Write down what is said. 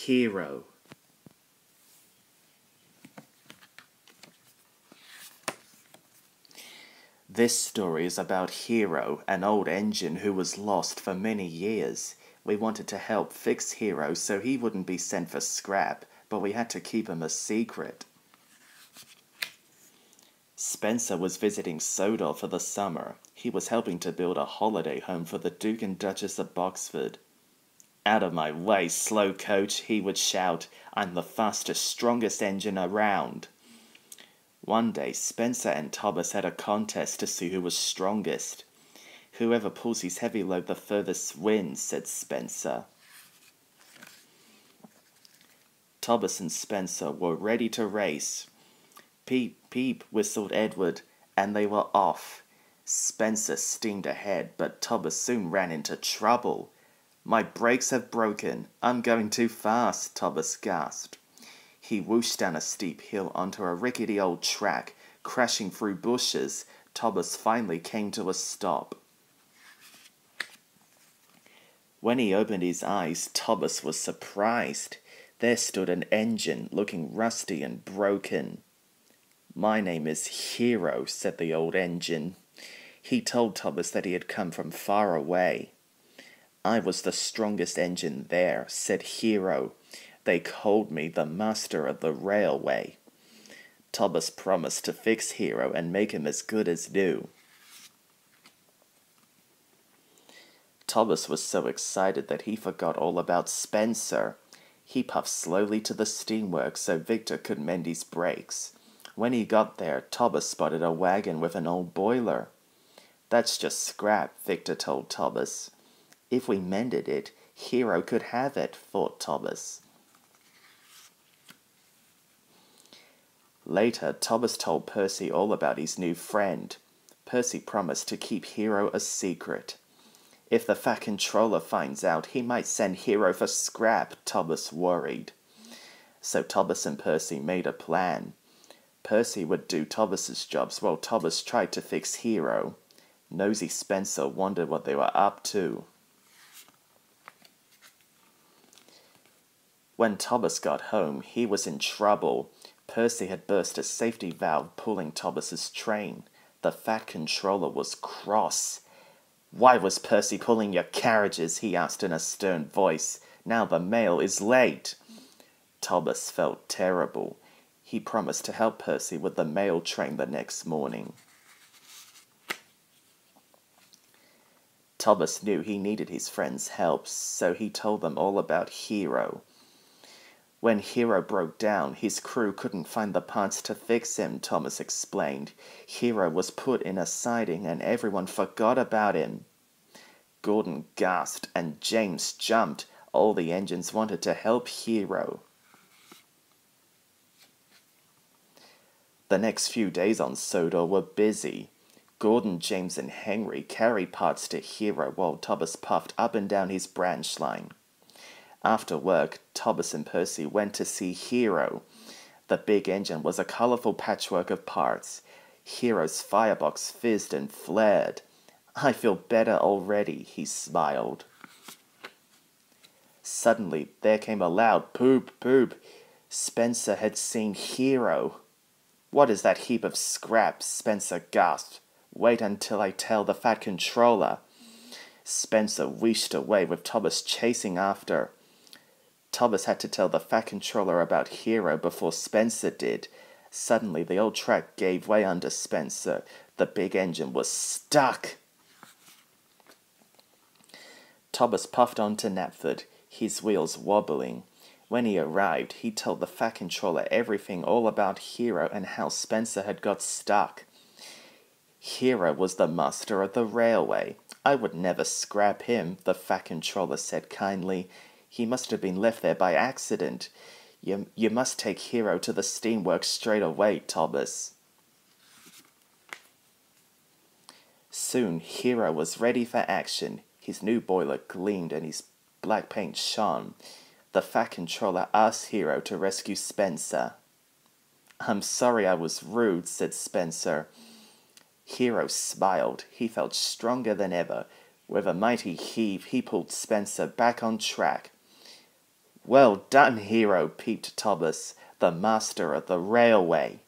Hiro. This story is about Hiro, an old engine who was lost for many years. We wanted to help fix Hiro so he wouldn't be sent for scrap, but we had to keep him a secret. Spencer was visiting Sodor for the summer. He was helping to build a holiday home for the Duke and Duchess of Boxford. "Out of my way, slow coach," he would shout. "I'm the fastest, strongest engine around." One day, Spencer and Thomas had a contest to see who was strongest. "Whoever pulls his heavy load the furthest wins," said Spencer. Thomas and Spencer were ready to race. "Peep, peep," whistled Edward, and they were off. Spencer steamed ahead, but Thomas soon ran into trouble. "My brakes have broken. I'm going too fast," Thomas gasped. He whooshed down a steep hill onto a rickety old track, crashing through bushes. Thomas finally came to a stop. When he opened his eyes, Thomas was surprised. There stood an engine, looking rusty and broken. "My name is Hiro," said the old engine. He told Thomas that he had come from far away. "I was the strongest engine there," said Hiro. "They called me the master of the railway." Thomas promised to fix Hiro and make him as good as new. Thomas was so excited that he forgot all about Spencer. He puffed slowly to the steamworks so Victor could mend his brakes. When he got there, Thomas spotted a wagon with an old boiler. "That's just scrap," Victor told Thomas. "If we mended it, Hiro could have it," thought Thomas. Later, Thomas told Percy all about his new friend. Percy promised to keep Hiro a secret. "If the Fat Controller finds out, he might send Hiro for scrap," Thomas worried. So Thomas and Percy made a plan. Percy would do Thomas's jobs while Thomas tried to fix Hiro. Nosy Spencer wondered what they were up to. When Thomas got home, he was in trouble. Percy had burst a safety valve pulling Thomas's train. The Fat Controller was cross. "Why was Percy pulling your carriages?" he asked in a stern voice. "Now the mail is late." Thomas felt terrible. He promised to help Percy with the mail train the next morning. Thomas knew he needed his friends' help, so he told them all about Hiro. When Hiro broke down, his crew couldn't find the parts to fix him, Thomas explained. Hiro was put in a siding and everyone forgot about him. Gordon gasped and James jumped. All the engines wanted to help Hiro. The next few days on Sodor were busy. Gordon, James, and Henry carried parts to Hiro while Thomas puffed up and down his branch line. After work, Thomas and Percy went to see Hiro. The big engine was a colorful patchwork of parts. Hiro's firebox fizzed and flared. "I feel better already," he smiled. Suddenly, there came a loud poop, poop. Spencer had seen Hiro. "What is that heap of scrap?" Spencer gasped. "Wait until I tell the Fat Controller." Spencer wheeshed away with Thomas chasing after. Thomas had to tell the Fat Controller about Hiro before Spencer did. Suddenly, the old track gave way under Spencer. The big engine was stuck. Thomas puffed on to Knapford, his wheels wobbling. When he arrived, he told the Fat Controller everything all about Hiro and how Spencer had got stuck. "Hiro was the master of the railway. I would never scrap him," the Fat Controller said kindly. "He must have been left there by accident. You must take Hiro to the steamworks straight away, Thomas." Soon, Hiro was ready for action. His new boiler gleamed and his black paint shone. The Fat Controller asked Hiro to rescue Spencer. "I'm sorry I was rude," said Spencer. Hiro smiled. He felt stronger than ever. With a mighty heave, he pulled Spencer back on track. Well done, Hiro, peeped Thomas, the master of the railway.